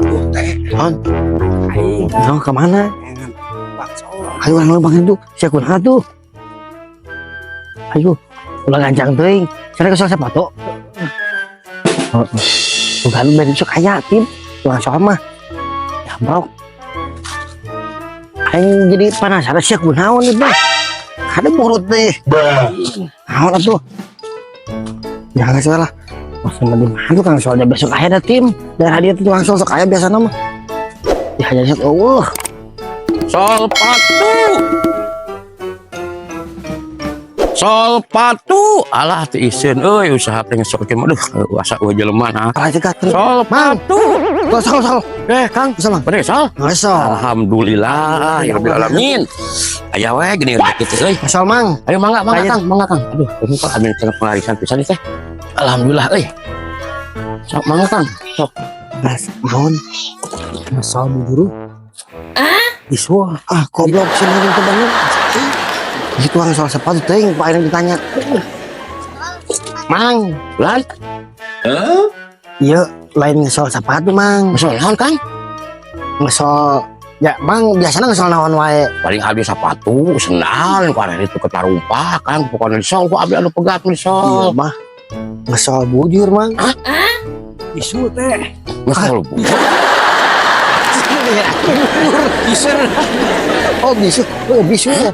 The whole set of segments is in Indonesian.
Non, Aing non kemana? pengen bakso. Ayo orang bang itu, saya kunaha tuh. Ayo, ulah gancang teuing. Sana kesel sepatu. Bukan beri sok kaya tim, ulah soal mah. Ya bro. Aing jadi penasaran sih kunaon nih bang. Ada burut deh. Naon atuh? Jangan salah. Maksudnya di mana tuh kang soalnya besok akhirnya tim. Daerah dia tuh langsung sok kaya biasa nama. Ya hanya sok Sol patu alah teu iseun euy usaha pengen sok ke aduh asa we jelema nah kalah cegat. sol patu Sol. Kang Sama. bener sol Ngasol. alhamdulillah ya rabbil alamin aya we gini kitu euy Ngasol mang. ayo mangga Kang aduh ini kok amin kena pengarisan pisan teh alhamdulillah euy sok mangga Kang sok Mas, naon? Ngasol buru. Isu goblok sih itu banget. Itu orang soal sepatu teuing Pak yang ditanya. Mang, lan iya lain ngesol sepatu mang. masuk naon Kang Ngesol ya mang biasanya ngesol naon wae. paling abdi sepatu sendal karena itu ketarumpa Kang pokoknya sol ku abdi anu pegat nih Iya sol mah. Ngesol bujur mang. Isu teh. ngesol bu Oh bisu, bisu ya.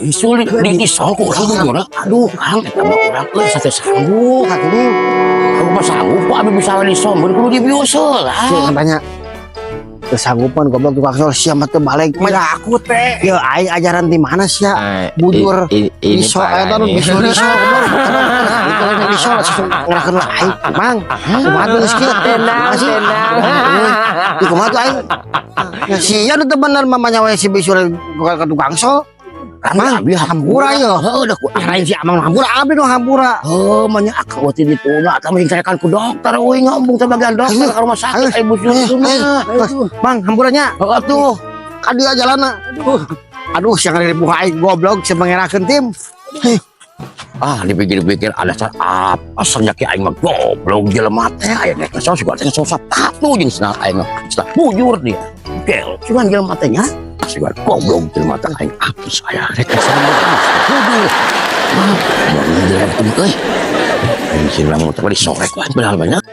isu di sol ku urang gimana aduh Kang eta mah urang euy sate sanggup aku mah sanggup ku abdi bisa we di sol mun kudu dibiuseul Sih katanya kesanggupan goblok tukang sol sia mah teu balik. Ya aku teh. Ya aing ajaran di mana sih ya? Bujur ini biso eta nu biso goblok. Itu lain biso langsung ngerakeun lain. Mang, kumaha tuh geus kieu? Tenang. Di kumaha tuh aing? Ya sia nu teu bener mamanya we si biso bukan ke tukang sol. Mang, abdi hampura ya. heuh da ku Lain si amang hampura, abdi nu hampura. heuh mah nya akal wati dituna eta mah dicarekan ku dokter euy ngomong teh bagian dokter ka rumah sakit aya bujur itu mah Mang, hampuranya. heuh atuh Ka dieu jalanna. Aduh, sia ngaribu aing goblok sia mangerakeun tim. dipikir-pikir ada cara apa saja ki aing mah goblok jelema teh aya nek sok juga teh sok sepatu jeung cenah aing mah cenah bujur dia gel cuman jelema teh nya juga goblok jelema teh aing apus aya rek kesana bujur mau jelema teh euy aing sih lamun teh disorek banyak